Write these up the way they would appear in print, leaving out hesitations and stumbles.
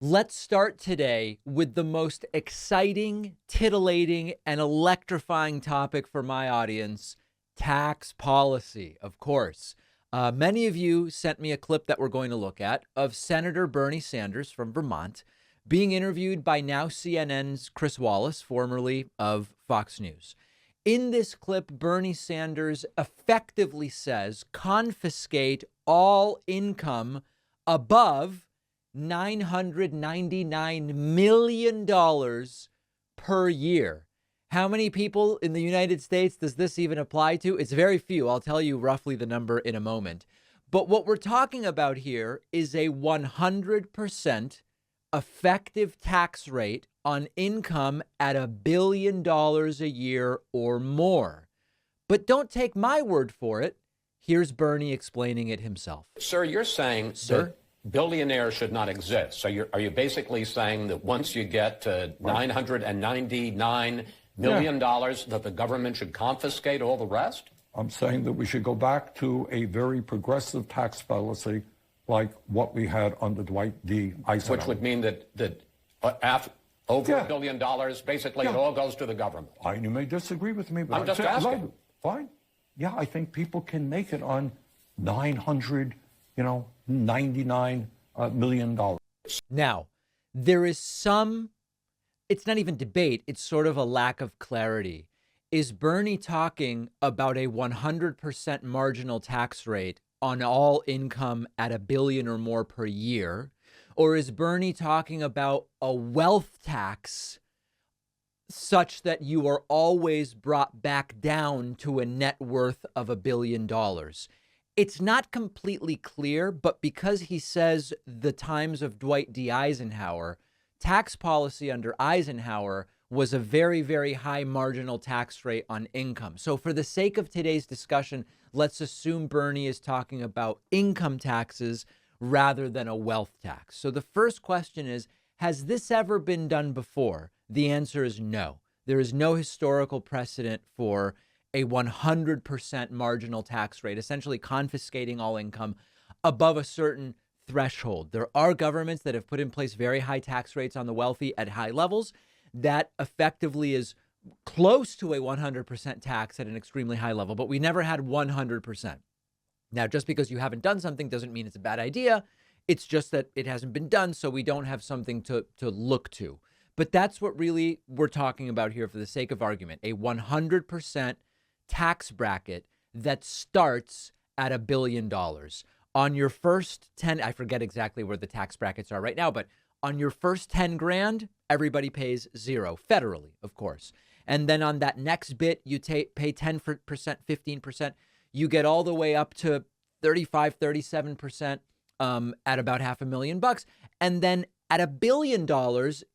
Let's start today with the most exciting, titillating, and electrifying topic for my audience, tax policy, of course. Many of you sent me a clip that we're going to look at of Senator Bernie Sanders from Vermont being interviewed by now CNN's Chris Wallace, formerly of Fox News. In this clip, Bernie Sanders effectively says, confiscate all income above $999 million per year. How many people in the United States does this even apply to? It's very few. I'll tell you roughly the number in a moment. But what we're talking about here is a 100% effective tax rate on income at $1 billion a year or more. But don't take my word for it. Here's Bernie explaining it himself. Sir, you're saying that billionaires should not exist. So are you basically saying that once you get to $999 million that the government should confiscate all the rest? I'm saying that we should go back to a very progressive tax policy like what we had under Dwight D. Eisenhower. Which would mean that over $1 billion, basically it all goes to the government. You may disagree with me, but I'm just asking. Fine. Yeah, I think people can make it on $99 million. Now, there is some, it's not even debate, it's sort of a lack of clarity. Is Bernie talking about a 100% marginal tax rate on all income at $1 billion or more per year? Or is Bernie talking about a wealth tax such that you are always brought back down to a net worth of $1 billion? It's not completely clear, but because he says the times of Dwight D. Eisenhower, tax policy under Eisenhower was a very, very high marginal tax rate on income. So for the sake of today's discussion, let's assume Bernie is talking about income taxes rather than a wealth tax. So the first question is, has this ever been done before? The answer is no. There is no historical precedent for a 100% marginal tax rate, essentially confiscating all income above a certain threshold. There are governments that have put in place very high tax rates on the wealthy at high levels. That effectively is close to a 100% tax at an extremely high level, but we never had 100%. Now, just because you haven't done something doesn't mean it's a bad idea. It's just that it hasn't been done, so we don't have something to look to. But that's what really we're talking about here for the sake of argument, a 100% tax bracket that starts at $1 billion. On your first 10, I forget exactly where the tax brackets are right now, but on your first 10 grand, everybody pays zero, federally, of course. And then on that next bit, you pay 10%, 15%. You get all the way up to 35, 37% at about $500,000. And then at $1 billion,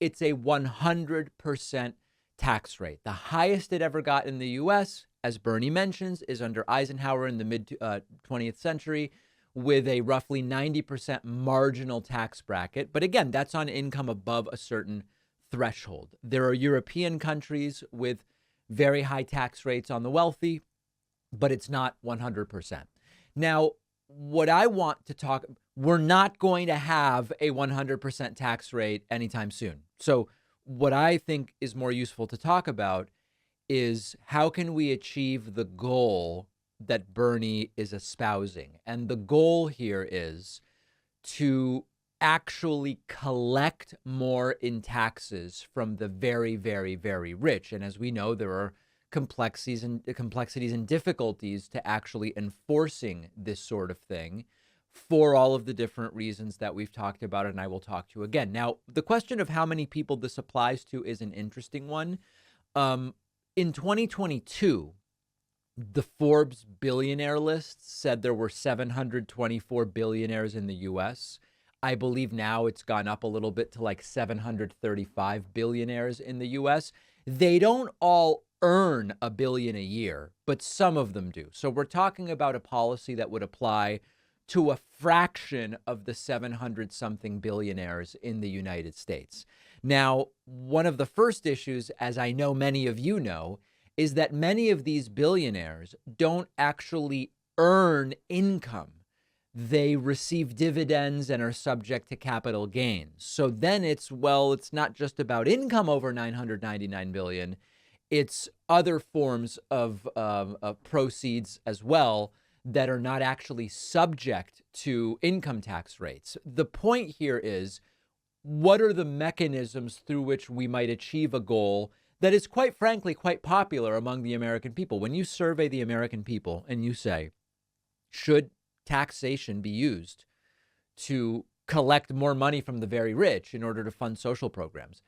it's a 100% tax rate. The highest it ever got in the U.S., as Bernie mentions, is under Eisenhower in the mid-20th century with a roughly 90% marginal tax bracket. But again, that's on income above a certain threshold. There are European countries with very high tax rates on the wealthy, but it's not 100%. Now, what I want to talk, we're not going to have a 100% tax rate anytime soon. So what I think is more useful to talk about is how can we achieve the goal that Bernie is espousing? And the goal here is to actually collect more in taxes from the very, very, very rich. And as we know, there are complexities and difficulties to actually enforcing this sort of thing for all of the different reasons that we've talked about, and I will talk to again. Now, the question of how many people this applies to is an interesting one. In 2022, the Forbes billionaire list said there were 724 billionaires in the U.S. I believe now it's gone up a little bit to like 735 billionaires in the U.S. They don't all earn $1 billion a year, but some of them do. So we're talking about a policy that would apply to a fraction of the 700 something billionaires in the United States. Now, one of the first issues, as I know many of you know, is that many of these billionaires don't actually earn income. they receive dividends and are subject to capital gains. So then it's not just about income over 999 billion. It's other forms of proceeds as well that are not actually subject to income tax rates. The point here is, what are the mechanisms through which we might achieve a goal that is, quite frankly, quite popular among the American people? When you survey the American people and you say, should taxation be used to collect more money from the very rich in order to fund social programs?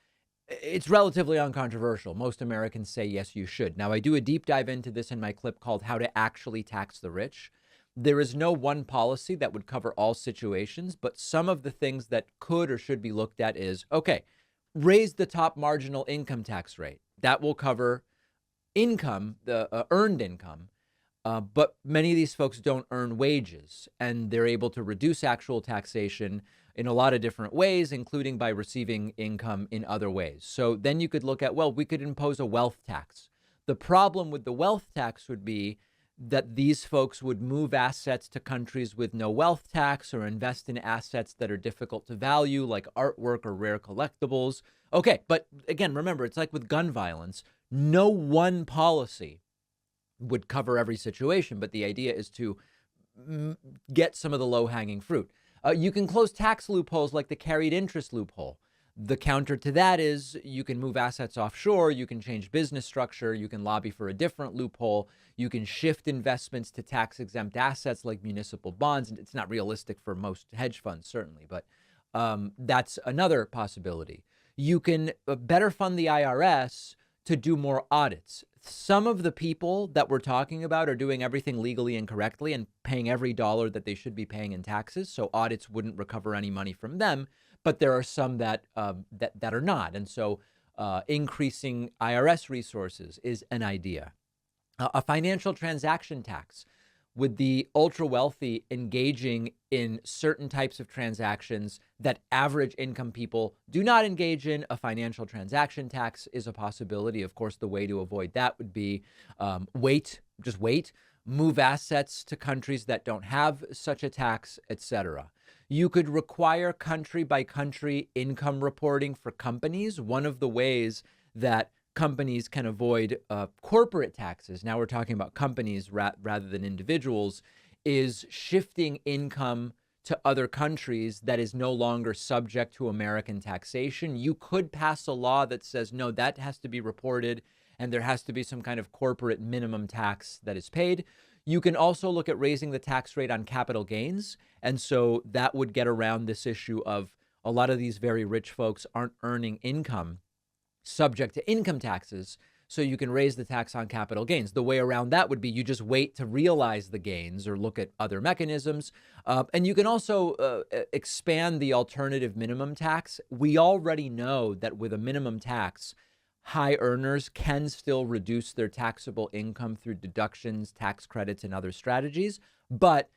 It's relatively uncontroversial. Most Americans say, yes, you should. Now, I do a deep dive into this in my clip called How to Actually Tax the Rich. There is no one policy that would cover all situations, but some of the things that could or should be looked at is, okay, raise the top marginal income tax rate. That will cover income, the earned income. But many of these folks don't earn wages, and they're able to reduce actual taxation in a lot of different ways, including by receiving income in other ways. So then you could look at, well, we could impose a wealth tax. The problem with the wealth tax would be that these folks would move assets to countries with no wealth tax or invest in assets that are difficult to value, like artwork or rare collectibles. Okay, but again, remember, it's like with gun violence. No one policy would cover every situation, but the idea is to get some of the low-hanging fruit. You can close tax loopholes like the carried interest loophole. The counter to that is you can move assets offshore, you can change business structure, you can lobby for a different loophole, you can shift investments to tax-exempt assets like municipal bonds. It's not realistic for most hedge funds, certainly, but that's another possibility. You can better fund the IRS to do more audits. Some of the people that we're talking about are doing everything legally and correctly and paying every dollar that they should be paying in taxes, so audits wouldn't recover any money from them. But there are some that are not, and so increasing IRS resources is an idea. A financial transaction tax, with the ultra wealthy engaging in certain types of transactions that average income people do not engage in. A financial transaction tax is a possibility. Of course, the way to avoid that would be wait, move assets to countries that don't have such a tax, etc. You could require country by country income reporting for companies. One of the ways that companies can avoid corporate taxes, now we're talking about companies rather than individuals, is shifting income to other countries that is no longer subject to American taxation. You could pass a law that says, no, that has to be reported and there has to be some kind of corporate minimum tax that is paid. You can also look at raising the tax rate on capital gains. And so that would get around this issue of a lot of these very rich folks aren't earning income subject to income taxes, so you can raise the tax on capital gains. The way around that would be you just wait to realize the gains or look at other mechanisms. And you can also expand the alternative minimum tax. We already know that with a minimum tax, high earners can still reduce their taxable income through deductions, tax credits, and other strategies. But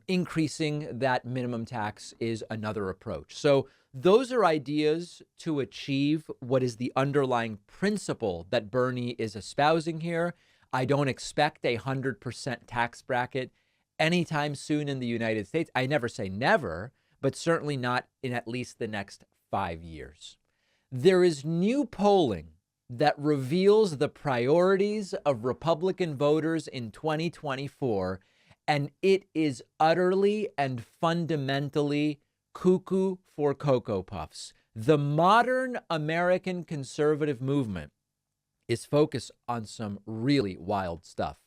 increasing that minimum tax is another approach. So those are ideas to achieve what is the underlying principle that Bernie is espousing here. I don't expect a 100% tax bracket anytime soon in the United States. I never say never, but certainly not in at least the next 5 years. There is new polling that reveals the priorities of Republican voters in 2024, and it is utterly and fundamentally cuckoo for Cocoa Puffs. The modern American conservative movement is focused on some really wild stuff.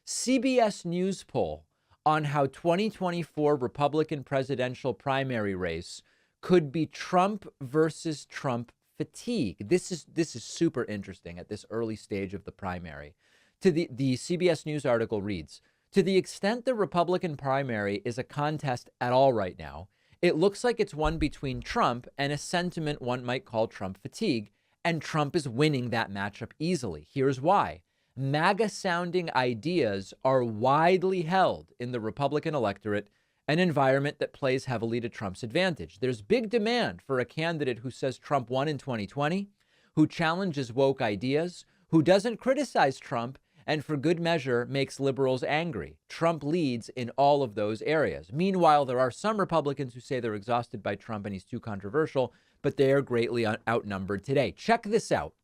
CBS News poll on how 2024 Republican presidential primary race could be Trump versus Trump fatigue. This is super interesting at this early stage of the primary. The CBS News article reads, to the extent the Republican primary is a contest at all right now, it looks like it's one between Trump and a sentiment one might call Trump fatigue, and Trump is winning that matchup easily. Here's why. MAGA-sounding ideas are widely held in the Republican electorate, an environment that plays heavily to Trump's advantage. There's big demand for a candidate who says Trump won in 2020, who challenges woke ideas, who doesn't criticize Trump, and for good measure makes liberals angry. Trump leads in all of those areas. Meanwhile, there are some Republicans who say they're exhausted by Trump and he's too controversial, but they are greatly outnumbered today. Check this out.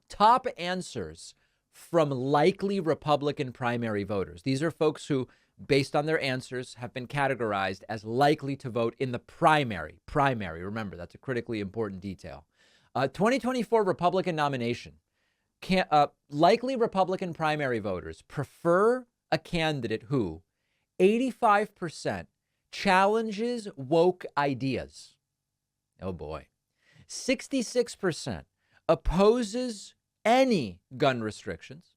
Top answers from likely Republican primary voters. These are folks who, based on their answers, have been categorized as likely to vote in the primary. Primary, remember, that's a critically important detail. 2024 Republican nomination. Likely Republican primary voters prefer a candidate who 85% challenges woke ideas. Oh boy. 66% opposes any gun restrictions.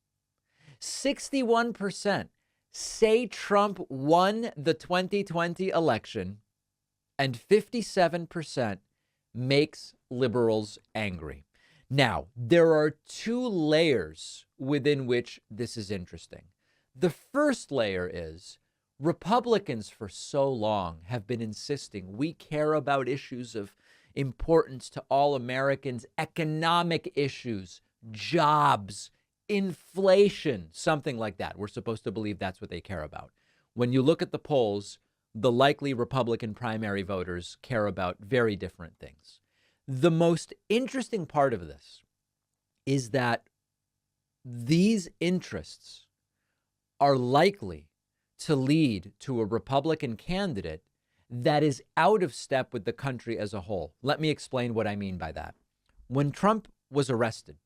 61% say Trump won the 2020 election. And 57% makes liberals angry. Now, there are two layers within which this is interesting. The first layer is Republicans for so long have been insisting we care about issues of importance to all Americans, economic issues, jobs, inflation, something like that. We're supposed to believe that's what they care about. When you look at the polls, the likely Republican primary voters care about very different things. The most interesting part of this is that these interests are likely to lead to a Republican candidate that is out of step with the country as a whole. Let me explain what I mean by that. When Trump was arrested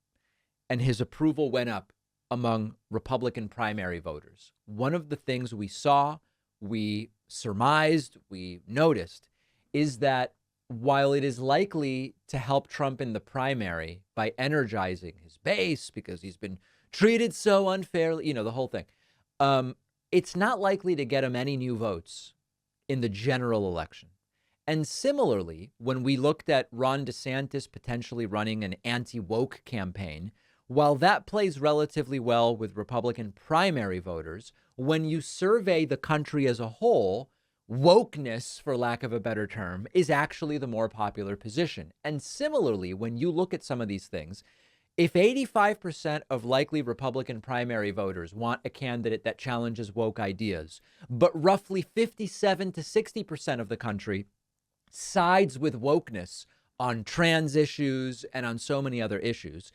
and his approval went up among Republican primary voters, one of the things we saw, we surmised, we noticed, is that while it is likely to help Trump in the primary by energizing his base because he's been treated so unfairly, the whole thing, it's not likely to get him any new votes in the general election. And similarly, when we looked at Ron DeSantis potentially running an anti-woke campaign, while that plays relatively well with Republican primary voters, when you survey the country as a whole, wokeness, for lack of a better term, is actually the more popular position. And similarly, when you look at some of these things, if 85% of likely Republican primary voters want a candidate that challenges woke ideas, but roughly 57 to 60% of the country sides with wokeness on trans issues and on so many other issues,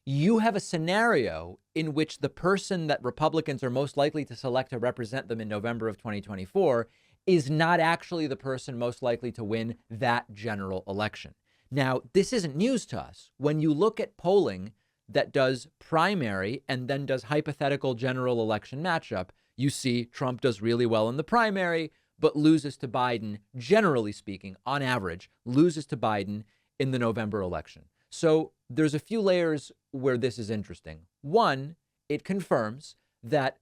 you have a scenario in which the person that Republicans are most likely to select to represent them in November of 2024 is not actually the person most likely to win that general election. Now, this isn't news to us. When you look at polling that does primary and then does hypothetical general election matchup, you see Trump does really well in the primary, but loses to Biden, generally speaking, on average, loses to Biden in the November election. So there's a few layers where this is interesting. One, it confirms that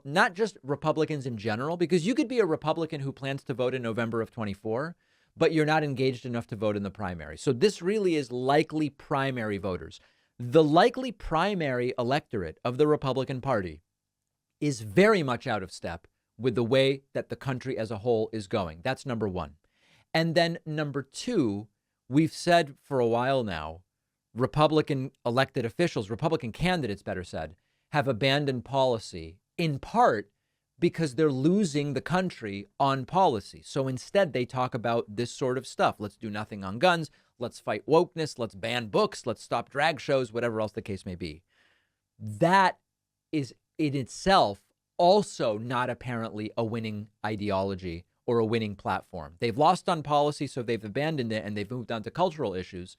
not just Republicans in general, because you could be a Republican who plans to vote in November of 24, but you're not engaged enough to vote in the primary. So this really is likely primary voters. The likely primary electorate of the Republican Party is very much out of step with the way that the country as a whole is going. That's number one. And then number two, we've said for a while now, Republican elected officials, Republican candidates, better said, have abandoned policy in part because they're losing the country on policy. So instead, they talk about this sort of stuff. Let's do nothing on guns. Let's fight wokeness. Let's ban books. Let's stop drag shows, whatever else the case may be. That is in itself also not apparently a winning ideology or a winning platform. They've lost on policy, so they've abandoned it and they've moved on to cultural issues,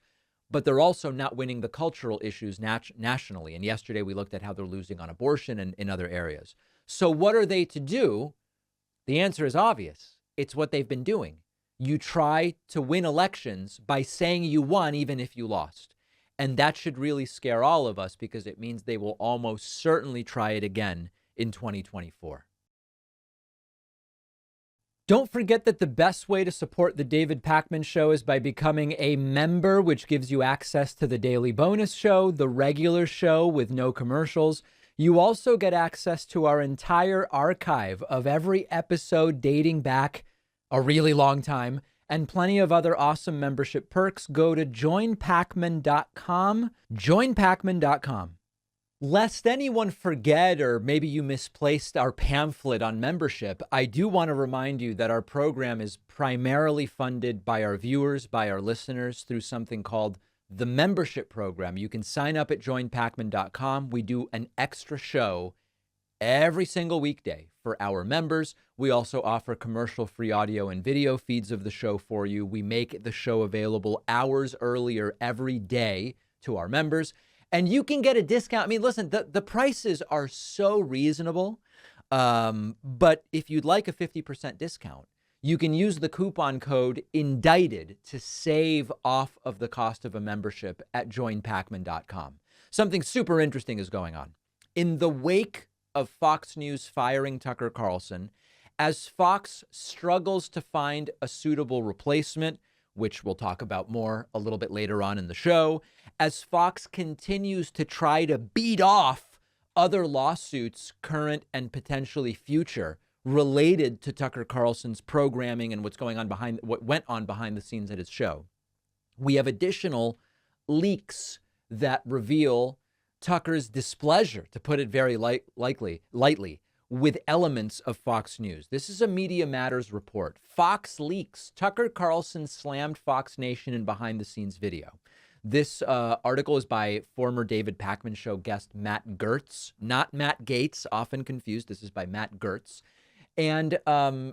but they're also not winning the cultural issues nationally. And yesterday we looked at how they're losing on abortion and in other areas. So what are they to do? The answer is obvious. It's what they've been doing. You try to win elections by saying you won, even if you lost. And that should really scare all of us because it means they will almost certainly try it again in 2024. Don't forget that the best way to support the David Pakman Show is by becoming a member, which gives you access to the daily bonus show, the regular show with no commercials. You also get access to our entire archive of every episode dating back a really long time and plenty of other awesome membership perks. Go to joinpakman.com, joinpakman.com. Lest anyone forget, or maybe you misplaced our pamphlet on membership, I do want to remind you that our program is primarily funded by our viewers, by our listeners, through something called the membership program. You can sign up at joinpacman.com. We do an extra show every single weekday for our members. We also offer commercial-free audio and video feeds of the show for you. We make the show available hours earlier every day to our members. And you can get a discount. I mean, listen, the prices are so reasonable. But if you'd like a 50% discount, you can use the coupon code INDICTED to save off of the cost of a membership at joinpacman.com. Something super interesting is going on. In the wake of Fox News firing Tucker Carlson, as Fox struggles to find a suitable replacement, which we'll talk about more a little bit later on in the show, as Fox continues to try to beat off other lawsuits, current and potentially future, related to Tucker Carlson's programming and what went on behind the scenes at his show. We have additional leaks that reveal Tucker's displeasure, to put it very lightly, with elements of Fox News. This is a Media Matters report. Fox leaks. Tucker Carlson slammed Fox Nation in behind-the-scenes video. This article is by former David Pakman Show guest Matt Gertz, not Matt Gaetz, often confused. This is by Matt Gertz. And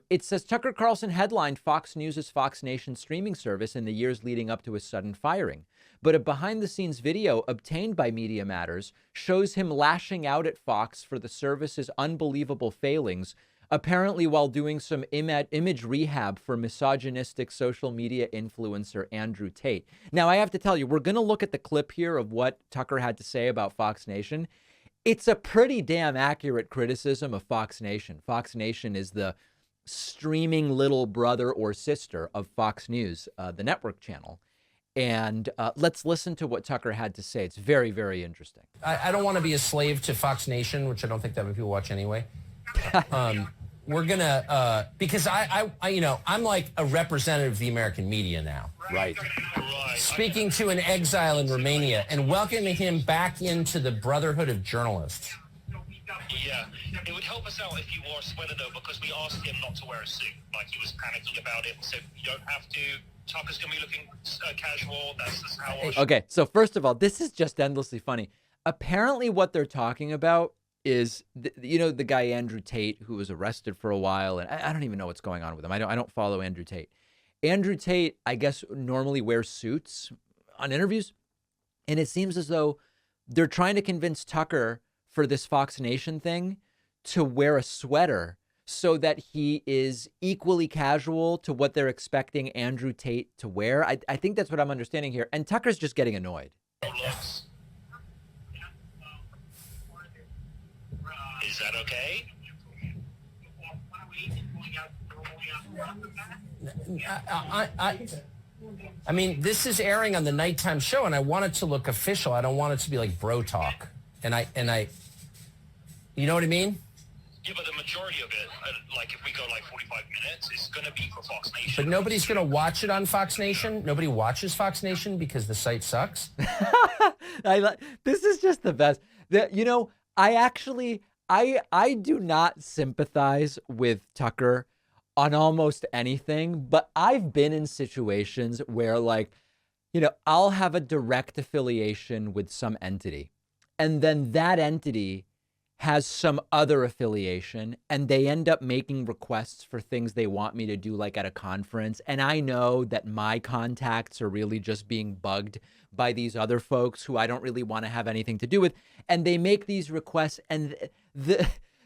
it says Tucker Carlson headlined Fox News' Fox Nation streaming service in the years leading up to his sudden firing. But a behind-the-scenes video obtained by Media Matters shows him lashing out at Fox for the service's unbelievable failings, apparently while doing some image rehab for misogynistic social media influencer Andrew Tate. Now, I have to tell you, we're going to look at the clip here of what Tucker had to say about Fox Nation. It's a pretty damn accurate criticism of Fox Nation. Fox Nation is the streaming little brother or sister of Fox News, the network channel. And let's listen to what Tucker had to say. It's very, very interesting. I don't want to be a slave to Fox Nation, which I don't think that many people watch anyway. We're going to, because I'm like a representative of the American media now. Right. Speaking to an exile in Romania and welcoming him back into the brotherhood of journalists. Yeah, it would help us out if you wore a sweater, though, because we asked him not to wear a suit. Like, he was panicking about it. So you don't have to. Tucker's going to be looking casual. That's just how... Okay, so first of all, this is just endlessly funny. Apparently what they're talking about is, the guy Andrew Tate, who was arrested for a while, and I don't even know what's going on with him. I don't follow Andrew Tate. Andrew Tate, I guess, normally wears suits on interviews, and it seems as though they're trying to convince Tucker for this Fox Nation thing to wear a sweater so that he is equally casual to what they're expecting Andrew Tate to wear. I think that's what I'm understanding here. And Tucker's just getting annoyed. Is that okay? I mean, this is airing on the nighttime show, and I want it to look official. I don't want it to be like bro talk. And I, you know what I mean? Yeah, but the majority of it, like if we go like 45 minutes, it's going to be for Fox Nation. But nobody's going to watch it on Fox Nation. Nobody watches Fox Nation because the site sucks. This is just the best. I do not sympathize with Tucker on almost anything, but I've been in situations where, like, I'll have a direct affiliation with some entity, and then that entity has some other affiliation, and they end up making requests for things they want me to do, like at a conference. And I know that my contacts are really just being bugged by these other folks who I don't really want to have anything to do with. And they make these requests, and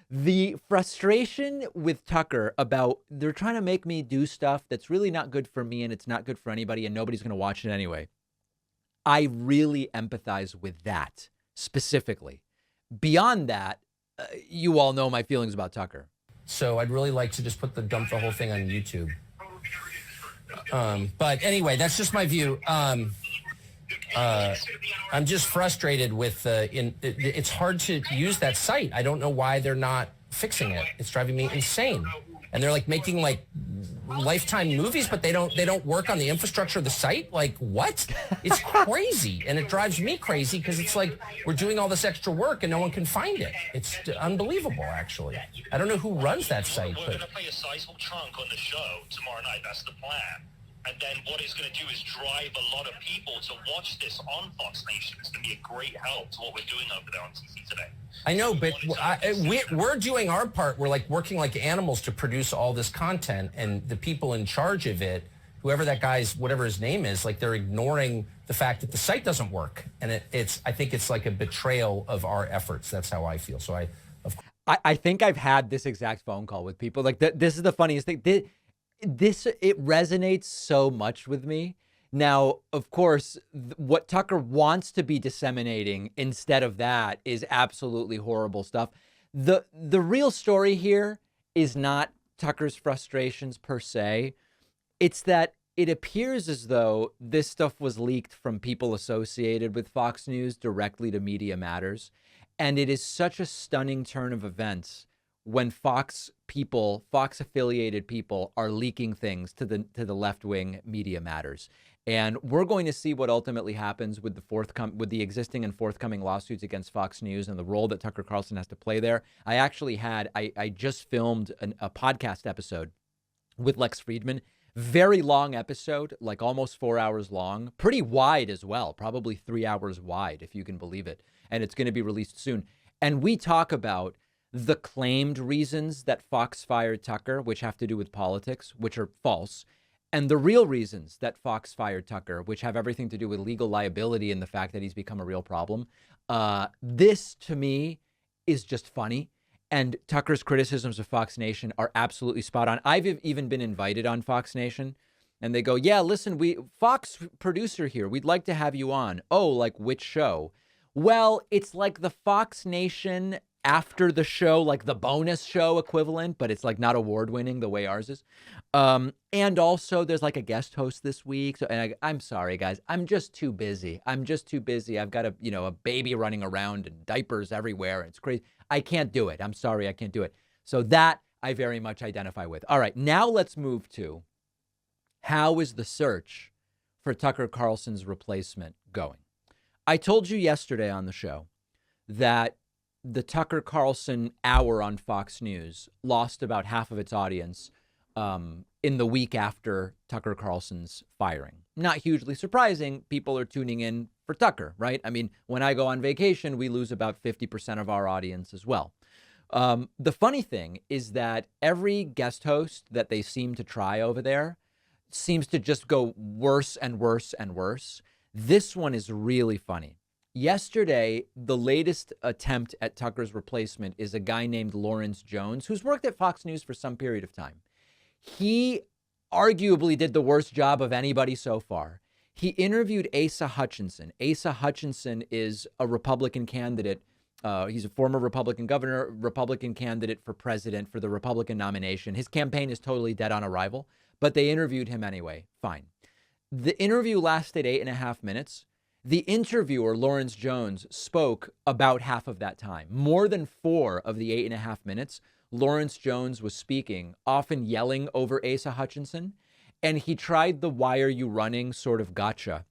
the frustration with Tucker about they're trying to make me do stuff that's really not good for me, and it's not good for anybody, and nobody's going to watch it anyway. I really empathize with that specifically. Beyond that, you all know my feelings about Tucker. So I'd really like to just dump the whole thing on YouTube. But anyway, that's just my view. I'm just frustrated with it's hard to use that site. I don't know why they're not fixing it. It's driving me insane. And they're like making like Lifetime movies, but they don't work on the infrastructure of the site. Like, what? It's crazy, and it drives me crazy because it's like we're doing all this extra work and no one can find it. It's unbelievable, actually. I don't know who runs that site. We're going to play a sizable chunk on the show tomorrow night. That's the plan. And then what it's going to do is drive a lot of people to watch this on Fox Nation. It's going to be a great help to what we're doing over there on TV today. I know, but we're doing our part. We're like working like animals to produce all this content, and the people in charge of it, whoever that guy's, whatever his name is, like they're ignoring the fact that the site doesn't work. And I think it's like a betrayal of our efforts. That's how I feel. So I think I've had this exact phone call with people. Like this is the funniest thing. It resonates so much with me. Now, of course, what Tucker wants to be disseminating instead of that is absolutely horrible stuff. The real story here is not Tucker's frustrations per se. It's that it appears as though this stuff was leaked from people associated with Fox News directly to Media Matters. And it is such a stunning turn of events when Fox affiliated people are leaking things to the left-wing Media Matters. And we're going to see what ultimately happens with the existing and forthcoming lawsuits against Fox News and the role that Tucker Carlson has to play there. I just filmed a podcast episode with Lex Friedman. Very long episode, like almost 4 hours long, pretty wide as well, probably 3 hours wide, if you can believe it. And it's going to be released soon. And we talk about the claimed reasons that Fox fired Tucker, which have to do with politics, which are false, and the real reasons that Fox fired Tucker, which have everything to do with legal liability and the fact that he's become a real problem. This, to me, is just funny. And Tucker's criticisms of Fox Nation are absolutely spot on. I've even been invited on Fox Nation, and they go, yeah, listen, Fox producer here, we'd like to have you on. Oh, like which show? Well, it's like the Fox Nation after the show, like the bonus show equivalent, but it's like not award winning the way ours is. And also there's like a guest host this week. So, and I'm sorry, guys, I'm just too busy. I've got a baby running around and diapers everywhere. And it's crazy. I can't do it. I'm sorry. I can't do it. So that I very much identify with. All right. Now let's move to how is the search for Tucker Carlson's replacement going? I told you yesterday on the show that the Tucker Carlson hour on Fox News lost about half of its audience in the week after Tucker Carlson's firing. Not hugely surprising. People are tuning in for Tucker, right? I mean, when I go on vacation, we lose about 50% of our audience as well. The funny thing is that every guest host that they seem to try over there seems to just go worse and worse and worse. This one is really funny. Yesterday, the latest attempt at Tucker's replacement is a guy named Lawrence Jones, who's worked at Fox News for some period of time. He arguably did the worst job of anybody so far. He interviewed Asa Hutchinson. Asa Hutchinson is a Republican candidate. He's a former Republican governor, Republican candidate for president for the Republican nomination. His campaign is totally dead on arrival, but they interviewed him anyway. Fine. The interview lasted 8.5 minutes. The interviewer, Lawrence Jones, spoke about half of that time. More than 4 of the 8.5 minutes, Lawrence Jones was speaking, often yelling over Asa Hutchinson. And he tried the "why are you running" sort of gotcha.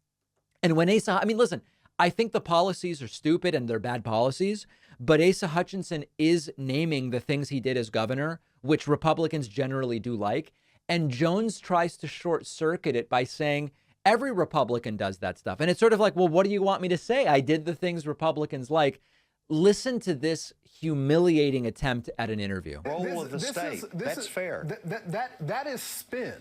And when listen, I think the policies are stupid and they're bad policies, but Asa Hutchinson is naming the things he did as governor, which Republicans generally do like. And Jones tries to short circuit it by saying, every Republican does that stuff. And it's sort of like, well, what do you want me to say? I did the things Republicans like. Listen to this humiliating attempt at an interview. Role of the state. That's fair. That is spin.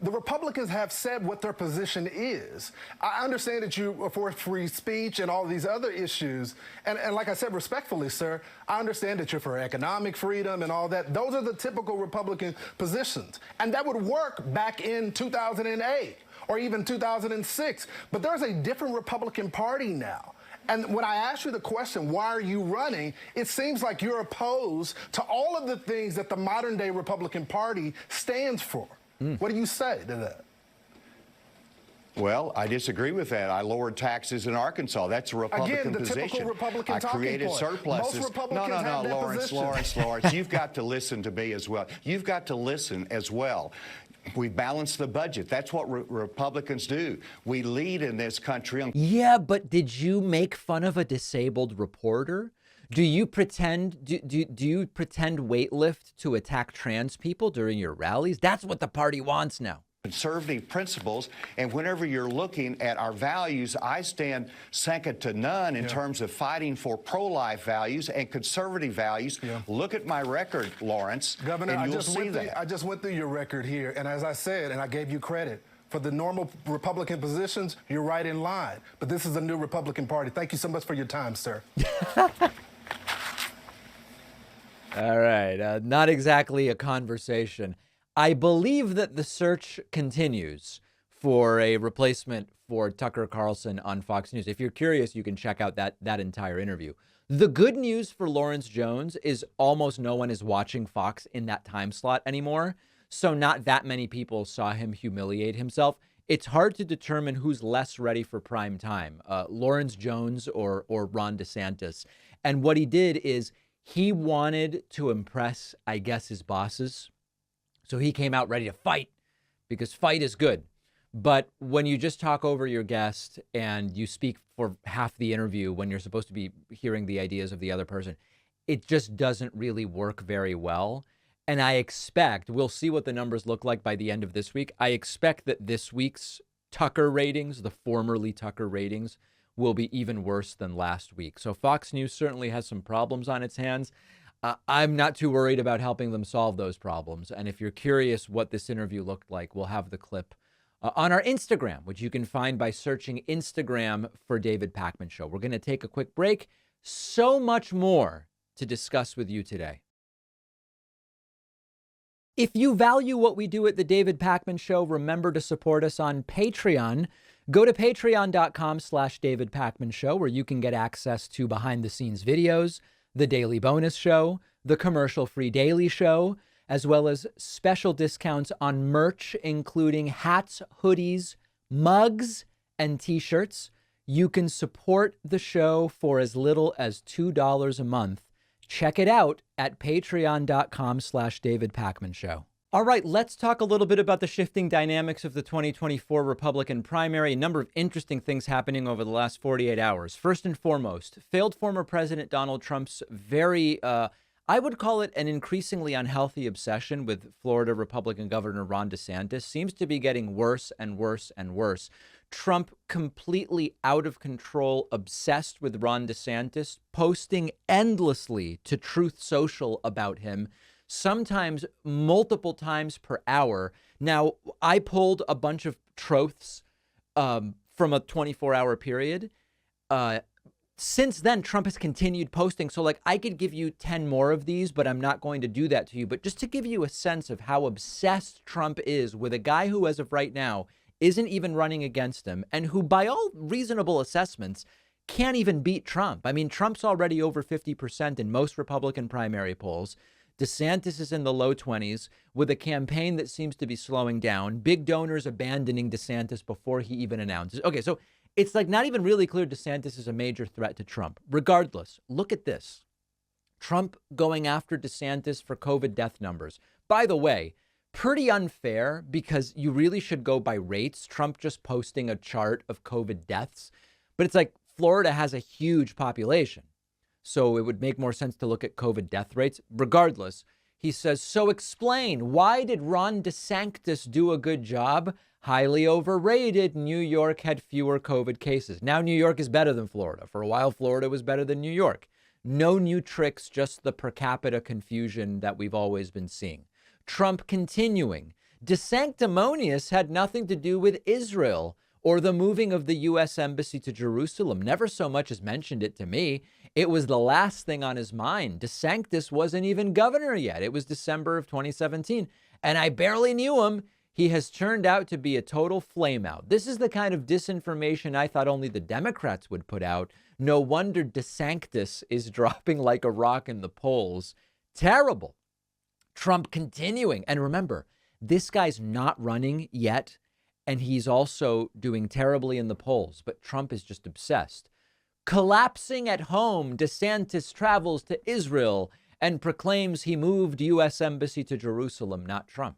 The Republicans have said what their position is. I understand that you are for free speech and all these other issues. And like I said, respectfully, sir, I understand that you're for economic freedom and all that. Those are the typical Republican positions. And that would work back in 2008 or even 2006. But there's a different Republican Party now. And when I ask you the question, why are you running, it seems like you're opposed to all of the things that the modern day Republican Party stands for. What do you say to that? Well, I disagree with that. I lowered taxes in Arkansas. That's a Republican Again, the position. Typical Republican I talking created point. surpluses. Most Republicans have that Lawrence, position. Lawrence, you've got to listen to me as well. You've got to listen as well. We balance the budget. That's what Republicans do. We lead in this country. Yeah, but did you make fun of a disabled reporter? Do you pretend do you pretend weightlift to attack trans people during your rallies? That's what the party wants now. Conservative principles, and whenever you're looking at our values, I stand second to none in terms of fighting for pro-life values and conservative values. Look at my record, Lawrence, Governor, and I you'll just see that. I just went through your record here, and as I said, and I gave you credit, for the normal Republican positions, you're right in line. But this is a new Republican Party. Thank you so much for your time, sir. All right, not exactly a conversation. I believe that the search continues for a replacement for Tucker Carlson on Fox News. If you're curious, you can check out that entire interview. The good news for Lawrence Jones is almost no one is watching Fox in that time slot anymore. So not that many people saw him humiliate himself. It's hard to determine who's less ready for prime time, Lawrence Jones or Ron DeSantis. And what he did is he wanted to impress, I guess, his bosses. So he came out ready to fight because fight is good. But when you just talk over your guest and you speak for half the interview when you're supposed to be hearing the ideas of the other person, it just doesn't really work very well. And I expect, we'll see what the numbers look like by the end of this week. I expect that this week's Tucker ratings, the formerly Tucker ratings, will be even worse than last week. So Fox News certainly has some problems on its hands. I'm not too worried about helping them solve those problems. And if you're curious what this interview looked like, we'll have the clip on our Instagram, which you can find by searching Instagram for David Pakman Show. We're going to take a quick break. So much more to discuss with you today. If you value what we do at the David Pakman Show, remember to support us on Patreon. Go to patreon.com/David Pakman Show, where you can get access to behind the scenes videos, the daily bonus show, the commercial-free daily show, as well as special discounts on merch, including hats, hoodies, mugs, and t-shirts. You can support the show for as little as $2 a month. Check it out at patreon.com/David Pakman Show. All right, let's talk a little bit about the shifting dynamics of the 2024 Republican primary. A number of interesting things happening over the last 48 hours. First and foremost, failed former President Donald Trump's very, I would call it an increasingly unhealthy obsession with Florida Republican Governor Ron DeSantis seems to be getting worse and worse and worse. Trump completely out of control, obsessed with Ron DeSantis, posting endlessly to Truth Social about him, sometimes multiple times per hour. Now, I pulled a bunch of troths from a 24-hour period. Since then, Trump has continued posting. So, like, I could give you 10 more of these, but I'm not going to do that to you. But just to give you a sense of how obsessed Trump is with a guy who, as of right now, isn't even running against him and who, by all reasonable assessments, can't even beat Trump. I mean, Trump's already over 50% in most Republican primary polls. DeSantis is in the low 20s with a campaign that seems to be slowing down. Big donors abandoning DeSantis before he even announces. Okay, so it's like not even really clear DeSantis is a major threat to Trump. Regardless, look at this. Trump going after DeSantis for COVID death numbers. By the way, pretty unfair because you really should go by rates. Trump just posting a chart of COVID deaths. But it's like Florida has a huge population. So it would make more sense to look at COVID death rates. Regardless, he says, so explain, why did Ron DeSantis do a good job? Highly overrated. New York had fewer COVID cases. Now New York is better than Florida. For a while, Florida was better than New York. No new tricks, just the per capita confusion that we've always been seeing. Trump continuing. DeSanctimonious had nothing to do with Israel or the moving of the U.S. Embassy to Jerusalem. Never so much as mentioned it to me. It was the last thing on his mind. DeSantis wasn't even governor yet. It was December of 2017. And I barely knew him. He has turned out to be a total flameout. This is the kind of disinformation I thought only the Democrats would put out. No wonder DeSantis is dropping like a rock in the polls. Terrible. Trump continuing. And remember, this guy's not running yet. And he's also doing terribly in the polls, but Trump is just obsessed. Collapsing at home, DeSantis travels to Israel and proclaims he moved U.S. Embassy to Jerusalem, not Trump.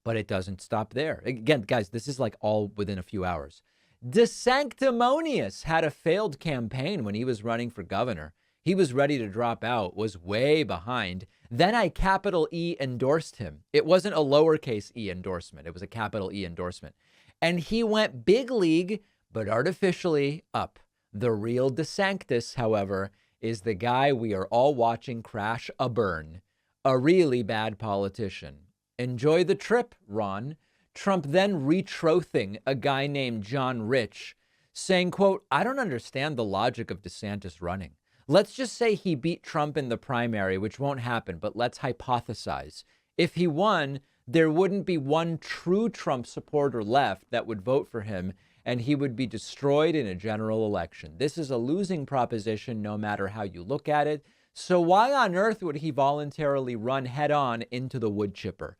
But it doesn't stop there. Again, guys, this is like all within a few hours. DeSanctimonious had a failed campaign when he was running for governor. He was ready to drop out, was way behind. Then I capital E endorsed him. It wasn't a lowercase e endorsement. It was a capital E endorsement. And he went big league, but artificially up. The real DeSantis, however, is the guy we are all watching crash a burn. A really bad politician. Enjoy the trip, Ron. Trump then retrothing a guy named John Rich, saying, quote, I don't understand the logic of DeSantis running. Let's just say he beat Trump in the primary, which won't happen, but let's hypothesize. If he won, there wouldn't be one true Trump supporter left that would vote for him, and he would be destroyed in a general election. This is a losing proposition no matter how you look at it. So why on earth would he voluntarily run head on into the wood chipper?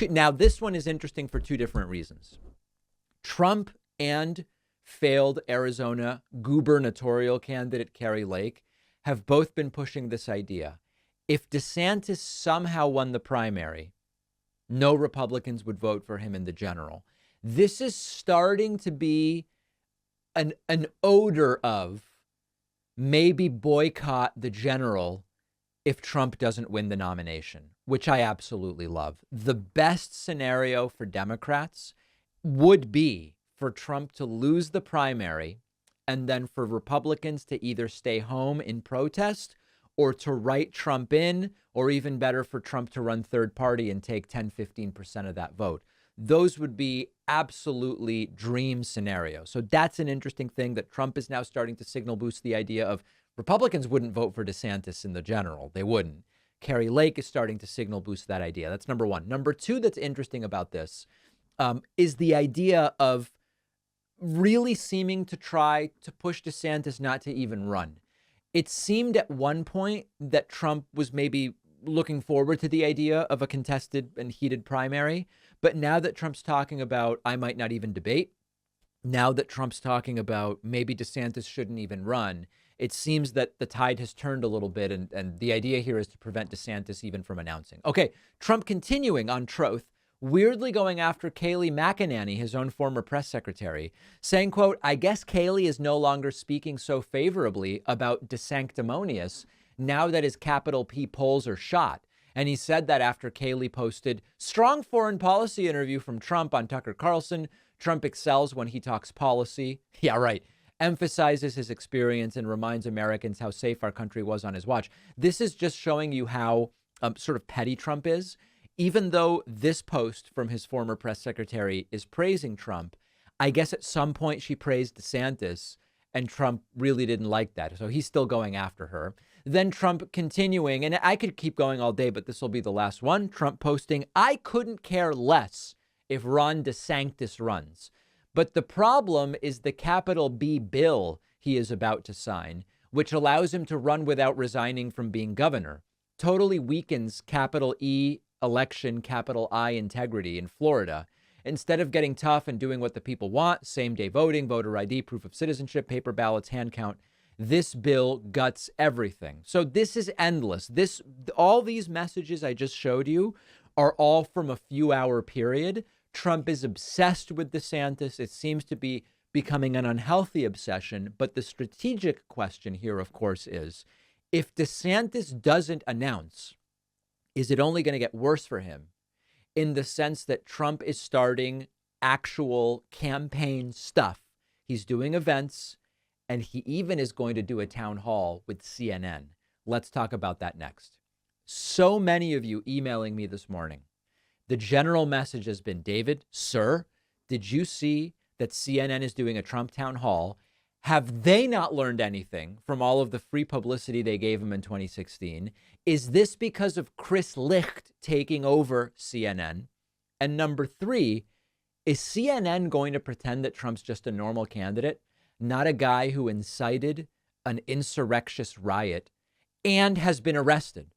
Now, this one is interesting for two different reasons. Trump and failed Arizona gubernatorial candidate Kari Lake have both been pushing this idea. If DeSantis somehow won the primary, no Republicans would vote for him in the general. This is starting to be an odor of maybe boycott the general if Trump doesn't win the nomination, which I absolutely love. The best scenario for Democrats would be for Trump to lose the primary and then for Republicans to either stay home in protest or to write Trump in, or even better, for Trump to run third party and take 10-15% of that vote. Those would be absolutely dream scenarios. So that's an interesting thing that Trump is now starting to signal boost the idea of Republicans wouldn't vote for DeSantis in the general. They wouldn't. Kari Lake is starting to signal boost that idea. That's number one. Number two that's interesting about this is the idea of really seeming to try to push DeSantis not to even run. It seemed at one point that Trump was maybe looking forward to the idea of a contested and heated primary. But now that Trump's talking about, I might not even debate, now that Trump's talking about maybe DeSantis shouldn't even run, it seems that the tide has turned a little bit. And the idea here is to prevent DeSantis even from announcing. Okay, Trump continuing on Troth, weirdly going after Kayleigh McEnany, his own former press secretary, saying, quote, I guess Kayleigh is no longer speaking so favorably about DeSanctimonious now that his capital P polls are shot. And he said that after Kayleigh posted strong foreign policy interview from Trump on Tucker Carlson. Trump excels when he talks policy. Yeah, right. Emphasizes his experience and reminds Americans how safe our country was on his watch. This is just showing you how sort of petty Trump is. Even though this post from his former press secretary is praising Trump, I guess at some point she praised DeSantis and Trump really didn't like that. So he's still going after her. Then Trump continuing, and I could keep going all day, but this will be the last one. Trump posting, I couldn't care less if Ron DeSantis runs. But the problem is the capital B bill he is about to sign, which allows him to run without resigning from being governor. Totally weakens capital E election, capital I integrity in Florida. Instead of getting tough and doing what the people want, same-day voting, voter ID, proof of citizenship, paper ballots, hand count, this bill guts everything. So this is endless. All these messages I just showed you are all from a few-hour period. Trump is obsessed with DeSantis. It seems to be becoming an unhealthy obsession. But the strategic question here, of course, is if DeSantis doesn't announce, is it only going to get worse for him in the sense that Trump is starting actual campaign stuff? He's doing events, and he even is going to do a town hall with CNN. Let's talk about that next. So many of you emailing me this morning. The general message has been, David, sir, did you see that CNN is doing a Trump town hall? Have they not learned anything from all of the free publicity they gave him in 2016? Is this because of Chris Licht taking over CNN? And number three, is CNN going to pretend that Trump's just a normal candidate, not a guy who incited an insurrectious riot and has been arrested?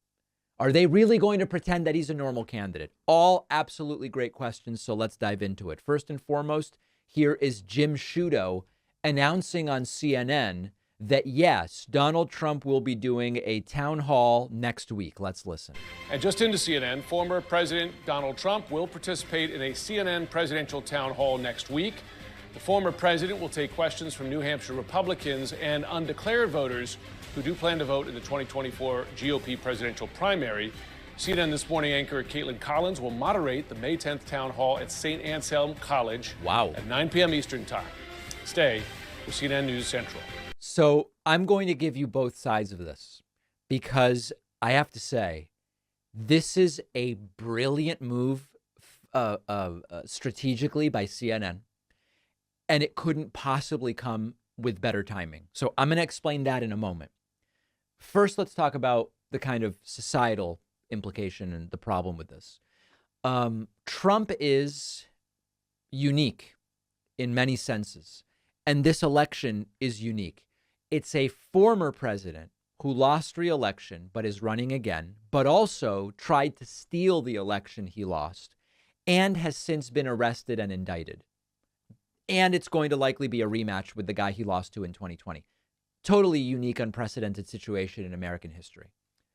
Are they really going to pretend that he's a normal candidate? All absolutely great questions, so let's dive into it. First and foremost, here is Jim Sciutto announcing on CNN that, yes, Donald Trump will be doing a town hall next week. Let's listen. And just into CNN, former President Donald Trump will participate in a CNN presidential town hall next week. The former president will take questions from New Hampshire Republicans and undeclared voters who do plan to vote in the 2024 GOP presidential primary. CNN This Morning anchor Caitlin Collins will moderate the May 10th town hall at St. Anselm College at 9 p.m. Eastern Time. Stay with CNN News Central. So I'm going to give you both sides of this because I have to say, this is a brilliant move strategically by CNN, and it couldn't possibly come with better timing. So I'm going to explain that in a moment. First, let's talk about the kind of societal implication and the problem with this. Trump is unique in many senses, and this election is unique. It's a former president who lost re-election but is running again, but also tried to steal the election he lost and has since been arrested and indicted. And it's going to likely be a rematch with the guy he lost to in 2020. Totally unique, unprecedented situation in American history.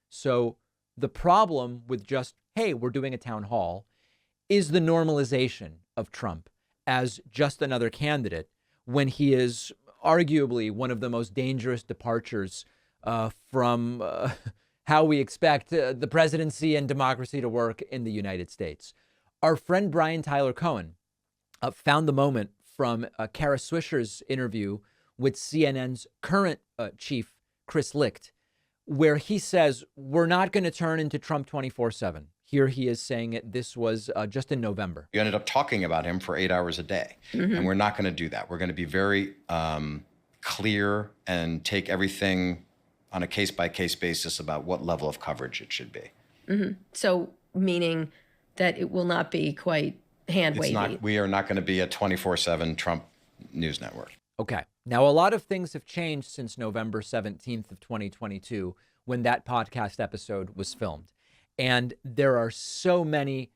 So the problem with just, hey, we're doing a town hall is the normalization of Trump as just another candidate when he is arguably one of the most dangerous departures from how we expect the presidency and democracy to work in the United States. Our friend Brian Tyler Cohen found the moment from Kara Swisher's interview with CNN's current chief, Chris Licht, where he says, we're not going to turn into Trump 24/7. Here he is saying it. This was just in November. You ended up talking about him for 8 hours a day. And we're not going to do that. We're going to be very clear and take everything on a case-by-case basis about what level of coverage it should be. So meaning that it will not be quite hand-wavy. We are not going to be a 24/7 Trump news network. Okay. Now, a lot of things have changed since November 17th of 2022 when that podcast episode was filmed. And there are so many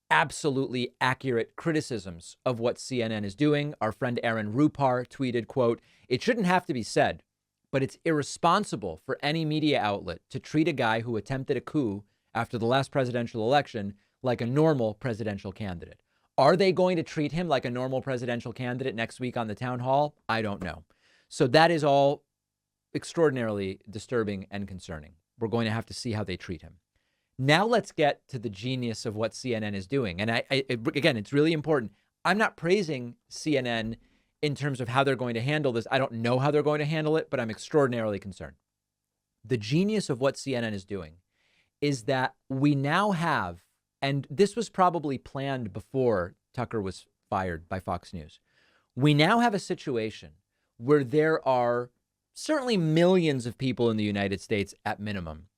absolutely accurate criticisms of what CNN is doing. Our friend Aaron Rupar tweeted, quote, "It shouldn't have to be said, but it's irresponsible for any media outlet to treat a guy who attempted a coup after the last presidential election like a normal presidential candidate." Are they going to treat him like a normal presidential candidate next week on the town hall? I don't know. So that is all extraordinarily disturbing and concerning. We're going to have to see how they treat him. Now let's get to the genius of what CNN is doing. And again, it's really important. I'm not praising CNN in terms of how they're going to handle this. I don't know how they're going to handle it, but I'm extraordinarily concerned. The genius of what CNN is doing is that we now have, and this was probably planned before Tucker was fired by Fox News, we now have a situation where there are certainly millions of people in the United States at minimum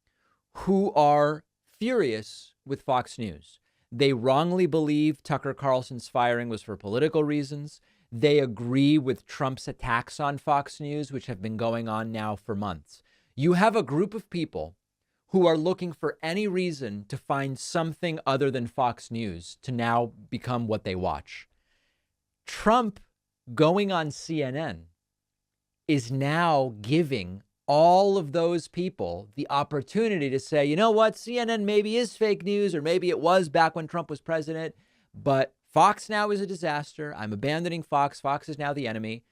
who are furious with Fox News. They wrongly believe Tucker Carlson's firing was for political reasons. They agree with Trump's attacks on Fox News, which have been going on now for months. You have a group of people who are looking for any reason to find something other than Fox News to now become what they watch. Trump going on CNN is now giving all of those people the opportunity to say, you know what, CNN maybe is fake news, or maybe it was back when Trump was president, but Fox now is a disaster. I'm abandoning Fox. Fox is now the enemy.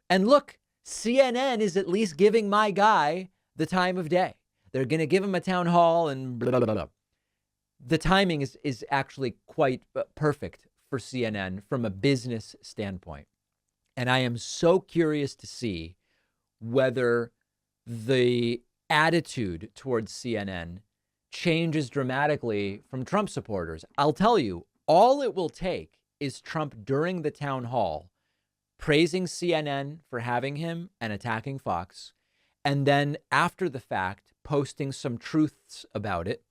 And look, CNN is at least giving my guy the time of day. They're going to give him a town hall and blah, blah, blah, blah. The timing is actually quite perfect for CNN from a business standpoint. And I am so curious to see whether the attitude towards CNN changes dramatically from Trump supporters. I'll tell you, all it will take is Trump during the town hall praising CNN for having him and attacking Fox, and then after the fact, posting some truths about it,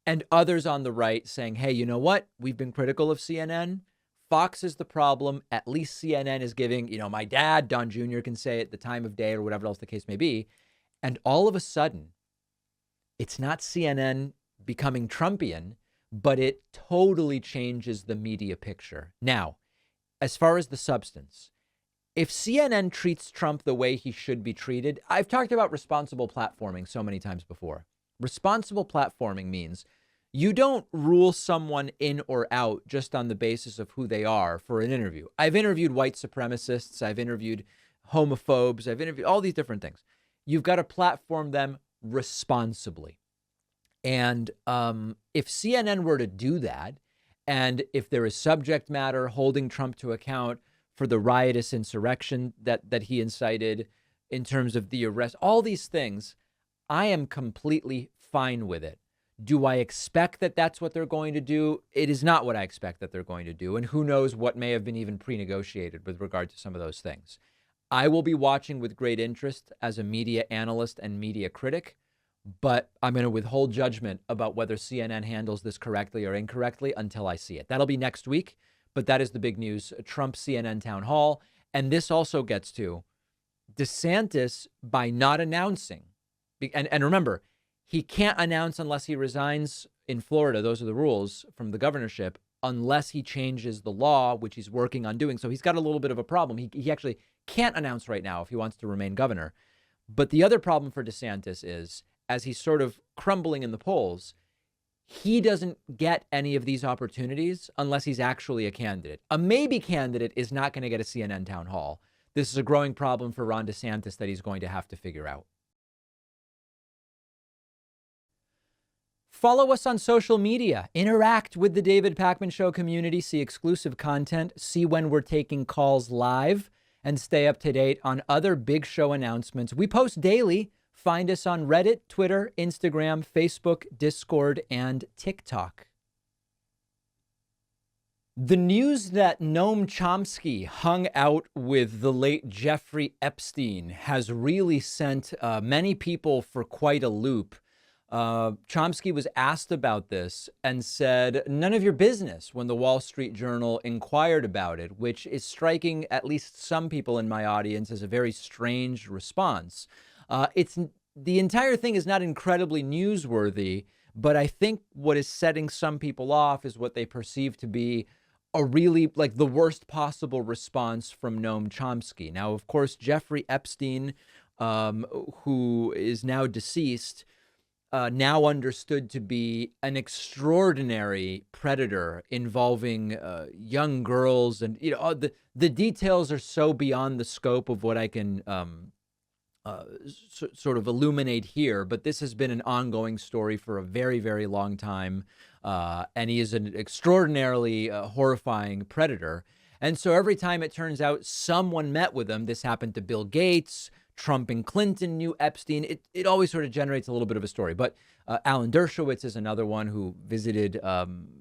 and others on the right saying, hey, you know what? We've been critical of CNN. Fox is the problem. At least CNN is giving, my dad, Don Jr., can say it, the time of day or whatever else the case may be. And all of a sudden, it's not CNN becoming Trumpian, but it totally changes the media picture. Now, as far as the substance, if CNN treats Trump the way he should be treated, I've talked about responsible platforming so many times before. Responsible platforming means you don't rule someone in or out just on the basis of who they are for an interview. I've interviewed white supremacists. I've interviewed homophobes. I've interviewed all these different things. You've got to platform them responsibly. And if CNN were to do that, and if there is subject matter holding Trump to account for the riotous insurrection that he incited in terms of the arrest, all these things, I am completely fine with it. Do I expect that that's what they're going to do? It is not what I expect that they're going to do. And who knows what may have been even pre-negotiated with regard to some of those things. I will be watching with great interest as a media analyst and media critic, but I'm going to withhold judgment about whether CNN handles this correctly or incorrectly until I see it. That'll be next week, but that is the big news. Trump CNN town hall. And this also gets to DeSantis by not announcing. And remember, he can't announce unless he resigns in Florida. Those are the rules from the governorship, unless he changes the law, which he's working on doing. So he's got a little bit of a problem. He actually can't announce right now if he wants to remain governor. But the other problem for DeSantis is, as he's sort of crumbling in the polls, he doesn't get any of these opportunities unless he's actually a candidate. A maybe candidate is not going to get a CNN town hall. This is a growing problem for Ron DeSantis that he's going to have to figure out. Follow us on social media. Interact with the David Pakman Show community. See exclusive content. See when we're taking calls live. And stay up to date on other big show announcements. We post daily. Find us on Reddit, Twitter, Instagram, Facebook, Discord, and TikTok. The news that Noam Chomsky hung out with the late Jeffrey Epstein has really sent many people for quite a loop. Chomsky was asked about this and said, none of your business, when the Wall Street Journal inquired about it, which is striking at least some people in my audience as a very strange response. The entire thing is not incredibly newsworthy, but I think what is setting some people off is what they perceive to be a really like the worst possible response from Noam Chomsky. Now, of course, Jeffrey Epstein, who is now deceased, now understood to be an extraordinary predator involving young girls. And, you know, the details are so beyond the scope of what I can sort of illuminate here. But this has been an ongoing story for a very, very long time. And he is an extraordinarily horrifying predator. And so every time it turns out someone met with him, this happened to Bill Gates, Trump and Clinton knew Epstein. It always sort of generates a little bit of a story. But Alan Dershowitz is another one who visited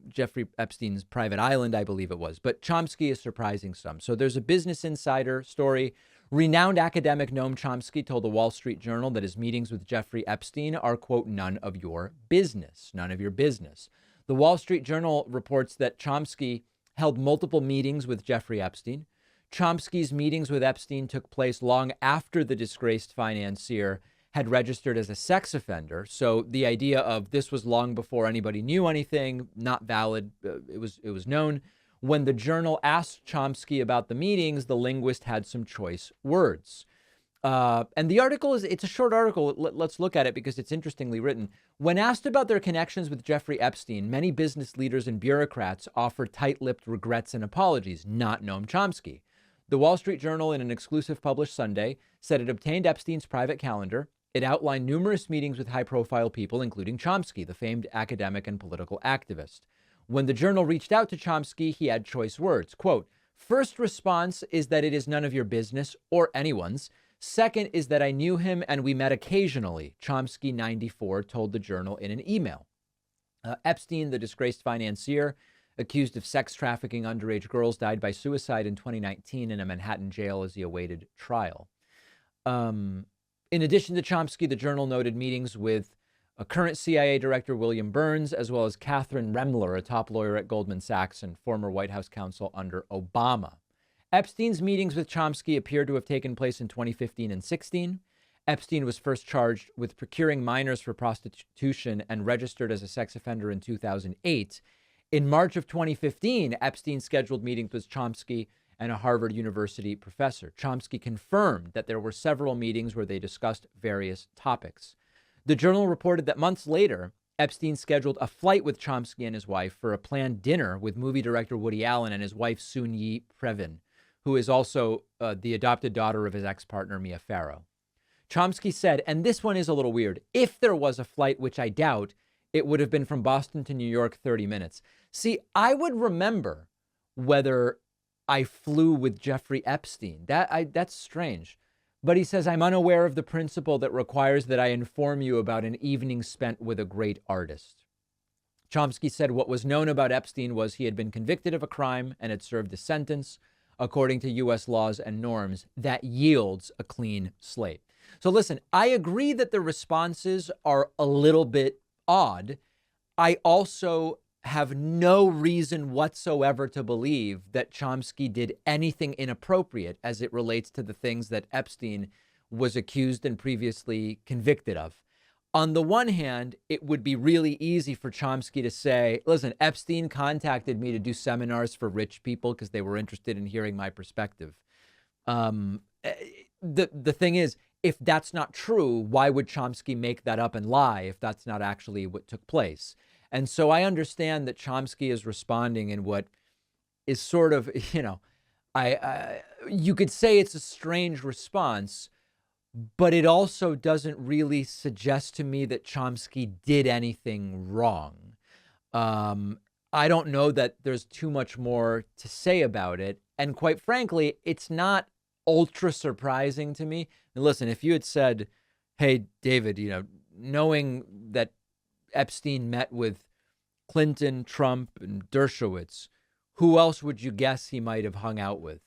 Jeffrey Epstein's private island, I believe it was. But Chomsky is surprising some. So there's a Business Insider story. Renowned academic Noam Chomsky told the Wall Street Journal that his meetings with Jeffrey Epstein are, quote, none of your business. None of your business. The Wall Street Journal reports that Chomsky held multiple meetings with Jeffrey Epstein. Chomsky's meetings with Epstein took place long after the disgraced financier had registered as a sex offender. So the idea of this was long before anybody knew anything, not valid. It was known. When the Journal asked Chomsky about the meetings, the linguist had some choice words. And the article it's a short article. Let's look at it because it's interestingly written. When asked about their connections with Jeffrey Epstein, many business leaders and bureaucrats offered tight-lipped regrets and apologies, not Noam Chomsky. The Wall Street Journal, in an exclusive published Sunday, said it obtained Epstein's private calendar. It outlined numerous meetings with high-profile people, including Chomsky, the famed academic and political activist. When the Journal reached out to Chomsky, he had choice words. Quote, first response is that it is none of your business or anyone's. Second is that I knew him and we met occasionally, Chomsky, 94, told the Journal in an email. Epstein, the disgraced financier, accused of sex trafficking underage girls, died by suicide in 2019 in a Manhattan jail as he awaited trial. In addition to Chomsky, the Journal noted meetings with a current CIA director, William Burns, as well as Catherine Remler, a top lawyer at Goldman Sachs and former White House counsel under Obama. Epstein's meetings with Chomsky appear to have taken place in 2015 and 16. Epstein was first charged with procuring minors for prostitution and registered as a sex offender in 2008. In March of 2015, Epstein scheduled meetings with Chomsky and a Harvard University professor. Chomsky confirmed that there were several meetings where they discussed various topics. The Journal reported that months later, Epstein scheduled a flight with Chomsky and his wife for a planned dinner with movie director Woody Allen and his wife Soon-Yi Previn, who is also the adopted daughter of his ex-partner Mia Farrow. Chomsky said, and this one is a little weird, if there was a flight, which I doubt, it would have been from Boston to New York, 30 minutes. See, I would remember whether I flew with Jeffrey Epstein. That's strange. But he says, I'm unaware of the principle that requires that I inform you about an evening spent with a great artist. Chomsky said what was known about Epstein was he had been convicted of a crime and had served a sentence according to U.S. laws and norms that yields a clean slate. So listen, I agree that the responses are a little bit odd. I also have no reason whatsoever to believe that Chomsky did anything inappropriate as it relates to the things that Epstein was accused and previously convicted of. On the one hand, it would be really easy for Chomsky to say, listen, Epstein contacted me to do seminars for rich people because they were interested in hearing my perspective. The thing is, if that's not true, why would Chomsky make that up and lie if that's not actually what took place? And so I understand that Chomsky is responding in what is sort of, you could say it's a strange response, but it also doesn't really suggest to me that Chomsky did anything wrong. I don't know that there's too much more to say about it. And quite frankly, it's not ultra surprising to me. And listen, if you had said, hey, David, knowing that Epstein met with Clinton, Trump, and Dershowitz, who else would you guess he might have hung out with?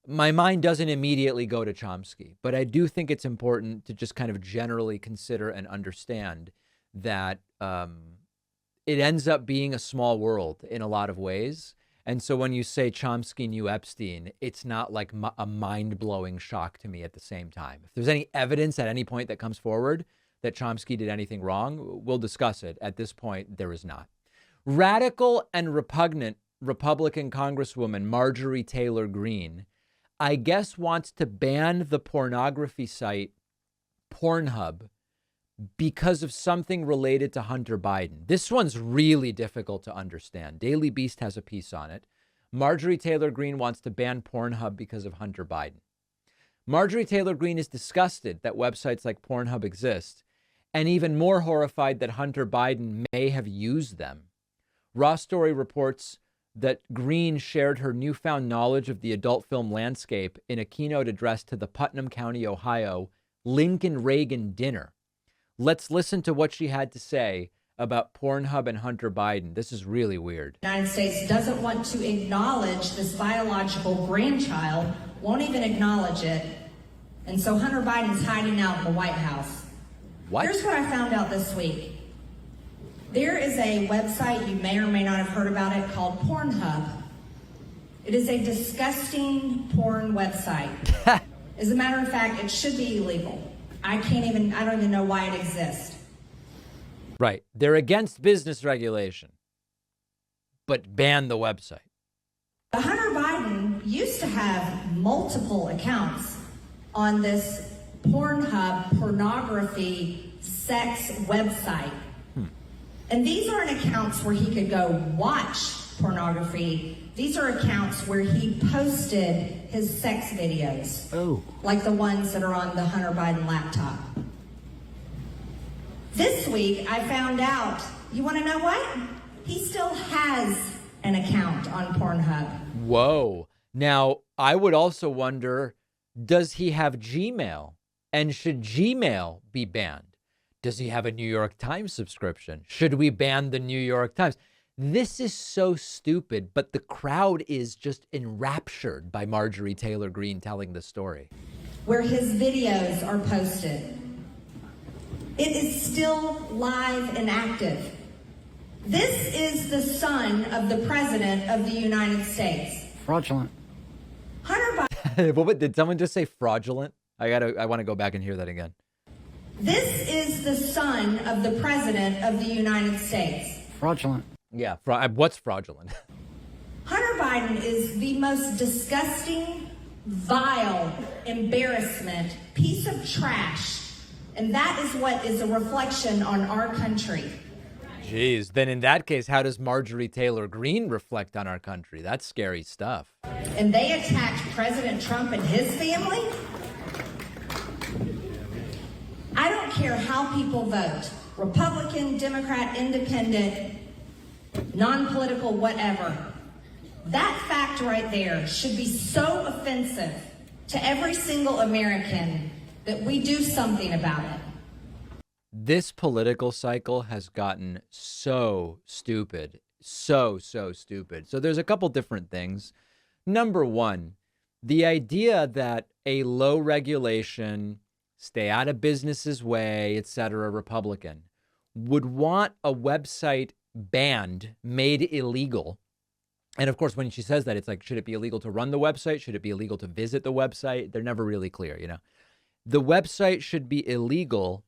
My mind doesn't immediately go to Chomsky, but I do think it's important to just kind of generally consider and understand that it ends up being a small world in a lot of ways. And so when you say Chomsky knew Epstein, it's not like a mind-blowing shock to me at the same time. If there's any evidence at any point that comes forward that Chomsky did anything wrong, we'll discuss it. At this point, there is not. Radical and repugnant Republican Congresswoman Marjorie Taylor Greene, I guess, wants to ban the pornography site Pornhub because of something related to Hunter Biden. This one's really difficult to understand. Daily Beast has a piece on it. Marjorie Taylor Greene wants to ban Pornhub because of Hunter Biden. Marjorie Taylor Greene is disgusted that websites like Pornhub exist, and even more horrified that Hunter Biden may have used them. Raw Story reports that Greene shared her newfound knowledge of the adult film landscape in a keynote address to the Putnam County, Ohio, Lincoln Reagan dinner. Let's listen to what she had to say about Pornhub and Hunter Biden. This is really weird. The United States doesn't want to acknowledge this biological grandchild, won't even acknowledge it. And so Hunter Biden's hiding out in the White House. What? Here's what I found out this week. There is a website, you may or may not have heard about it, called Pornhub. It is a disgusting porn website. As a matter of fact, it should be illegal. I don't even know why it exists. Right. They're against business regulation, but ban the website. Hunter Biden used to have multiple accounts on this Pornhub pornography sex website. And these aren't accounts where he could go watch pornography. These are accounts where he posted his sex videos. Oh. Like the ones that are on the Hunter Biden laptop. This week, I found out, you want to know what? He still has an account on Pornhub. Whoa. Now, I would also wonder, does he have Gmail? And should Gmail be banned? Does he have a New York Times subscription? Should we ban the New York Times? This is so stupid, but the crowd is just enraptured by Marjorie Taylor Greene telling the story. Where his videos are posted. It is still live and active. This is the son of the President of the United States. Fraudulent. Hunter Biden. Did someone just say fraudulent? I want to go back and hear that again. This is the son of the President of the United States. Fraudulent. Yeah, what's fraudulent? Hunter Biden is the most disgusting, vile, embarrassment, piece of trash. And that is what is a reflection on our country. Jeez, then in that case, how does Marjorie Taylor Greene reflect on our country? That's scary stuff. And they attacked President Trump and his family? I don't care how people vote, Republican, Democrat, Independent, non-political, whatever. That fact right there should be so offensive to every single American that we do something about it. This political cycle has gotten so stupid, so stupid. So there's a couple different things. Number one, the idea that a low regulation, stay out of business's way, etc. Republican would want a website banned, made illegal. And of course, when she says that, it's like, should it be illegal to run the website? Should it be illegal to visit the website? They're never really clear, you know. The website should be illegal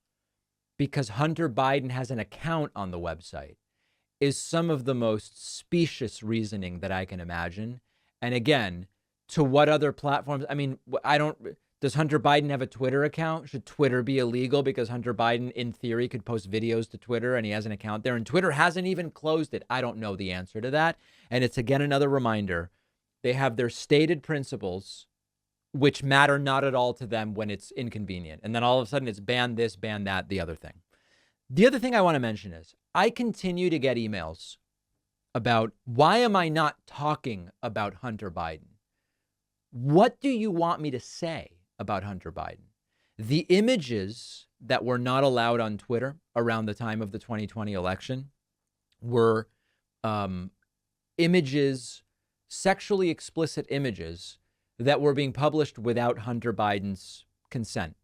because Hunter Biden has an account on the website is some of the most specious reasoning that I can imagine. And again, to what other platforms? I mean, does Hunter Biden have a Twitter account? Should Twitter be illegal because Hunter Biden, in theory, could post videos to Twitter and he has an account there and Twitter hasn't even closed it? I don't know the answer to that. And it's, again, another reminder. They have their stated principles, which matter not at all to them when it's inconvenient. And then all of a sudden it's ban this, ban that, the other thing. The other thing I want to mention is I continue to get emails about why am I not talking about Hunter Biden? What do you want me to say about Hunter Biden? The images that were not allowed on Twitter around the time of the 2020 election were images, sexually explicit images that were being published without Hunter Biden's consent.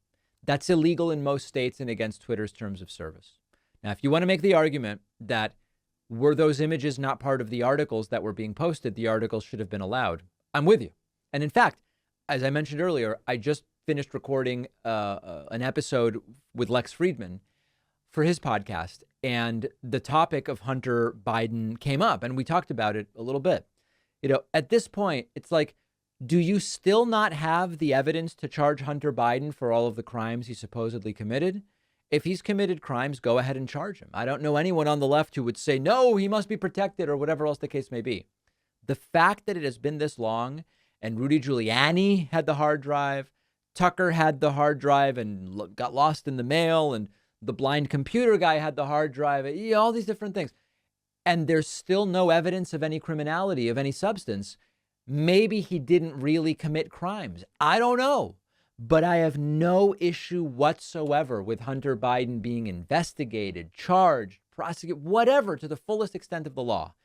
That's illegal in most states and against Twitter's terms of service. Now, if you want to make the argument that were those images not part of the articles that were being posted, the articles should have been allowed, I'm with you. And in fact, as I mentioned earlier, I just finished recording an episode with Lex Friedman for his podcast, and the topic of Hunter Biden came up, and we talked about it a little bit. You know, at this point, it's like, do you still not have the evidence to charge Hunter Biden for all of the crimes he supposedly committed? If he's committed crimes, go ahead and charge him. I don't know anyone on the left who would say, no, he must be protected or whatever else the case may be. The fact that it has been this long and Rudy Giuliani had the hard drive, Tucker had the hard drive and got lost in the mail, and the blind computer guy had the hard drive, all these different things. And there's still no evidence of any criminality, of any substance. Maybe he didn't really commit crimes. I don't know. But I have no issue whatsoever with Hunter Biden being investigated, charged, prosecuted, whatever, to the fullest extent of the law.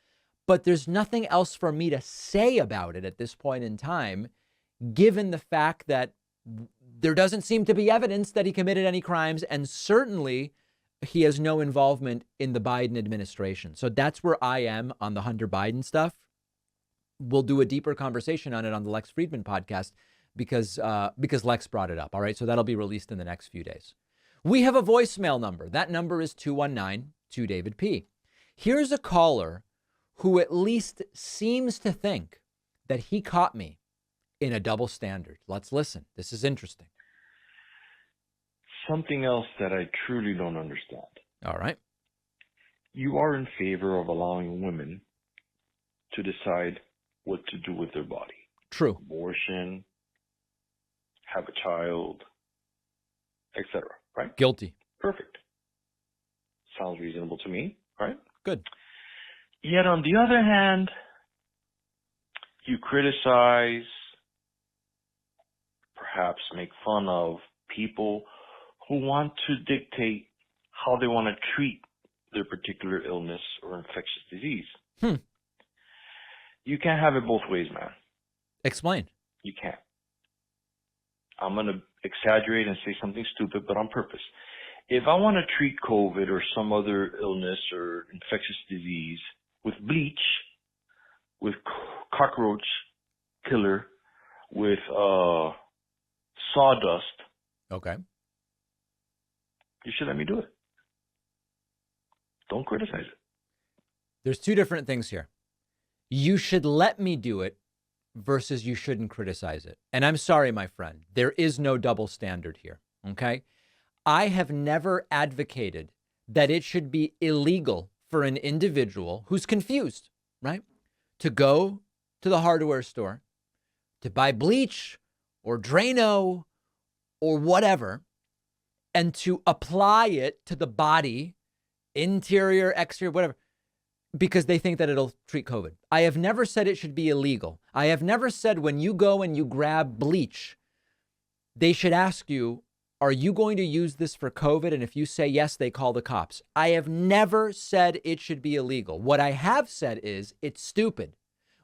But there's nothing else for me to say about it at this point in time, given the fact that there doesn't seem to be evidence that he committed any crimes, and certainly he has no involvement in the Biden administration. So that's where I am on the Hunter Biden stuff. We'll do a deeper conversation on it on the Lex Friedman podcast because Lex brought it up. All right. So that'll be released in the next few days. We have a voicemail number. That number is 219-2-DAVID-P. Here's a caller who at least seems to think that he caught me in a double standard. Let's listen. This is interesting. Something else that I truly don't understand. All right. You are in favor of allowing women to decide what to do with their body. True. Abortion, have a child, etc. Right? Guilty. Perfect. Sounds reasonable to me, right? Good. Yet on the other hand, you criticize, perhaps make fun of people who want to dictate how they want to treat their particular illness or infectious disease. You can't have it both ways, man. Explain. You can't. I'm going to exaggerate and say something stupid, but on purpose. If I want to treat COVID or some other illness or infectious disease with bleach, with cockroach killer, with sawdust, okay, you should let me do it. Don't criticize it. There's two different things here. You should let me do it versus you shouldn't criticize it. And I'm sorry, my friend, there is no double standard here. Okay. I have never advocated that it should be illegal for an individual who's confused, right, to go to the hardware store to buy bleach or Drano or whatever, and to apply it to the body, interior, exterior, whatever, because they think that it'll treat COVID. I have never said it should be illegal. I have never said when you go and you grab bleach, they should ask you, are you going to use this for COVID? And if you say yes, they call the cops. I have never said it should be illegal. What I have said is it's stupid.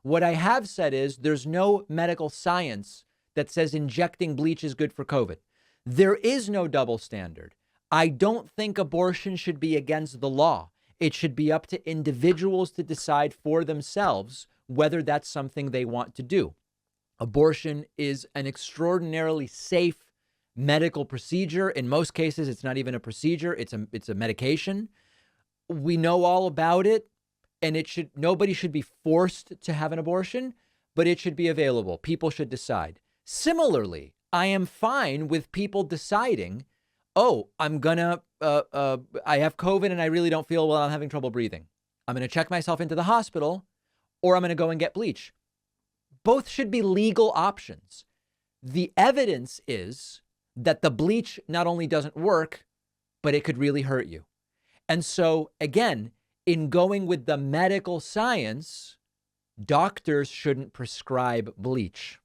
What I have said is there's no medical science that says injecting bleach is good for COVID. There is no double standard. I don't think abortion should be against the law. It should be up to individuals to decide for themselves whether that's something they want to do. Abortion is an extraordinarily safe medical procedure. In most cases, it's not even a procedure. It's a medication. We know all about it, and nobody should be forced to have an abortion, but it should be available. People should decide. Similarly, I am fine with people deciding, oh, I have COVID and I really don't feel well. I'm having trouble breathing. I'm going to check myself into the hospital, or I'm going to go and get bleach. Both should be legal options. The evidence is that the bleach not only doesn't work, but it could really hurt you. And so, again, in going with the medical science, doctors shouldn't prescribe bleach.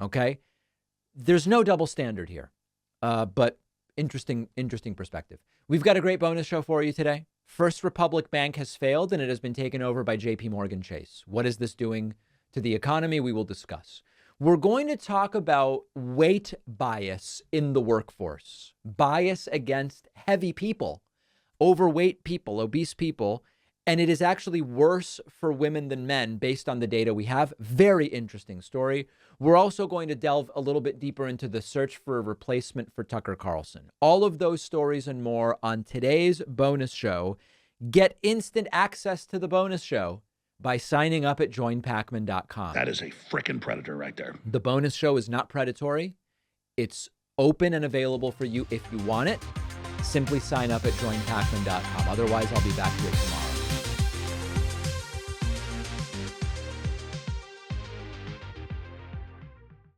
Okay? There's no double standard here, but interesting perspective. We've got a great bonus show for you today. First Republic Bank has failed and it has been taken over by JP Morgan Chase. What is this doing to the economy? We will discuss. We're going to talk about weight bias in the workforce, bias against heavy people, overweight people, obese people, and it is actually worse for women than men based on the data we have. Very interesting story. We're also going to delve a little bit deeper into the search for a replacement for Tucker Carlson. All of those stories and more on today's bonus show. Get instant access to the bonus show by signing up at joinpacman.com. That is a frickin' predator right there. The bonus show is not predatory. It's open and available for you if you want it. Simply sign up at joinpacman.com. Otherwise, I'll be back here tomorrow.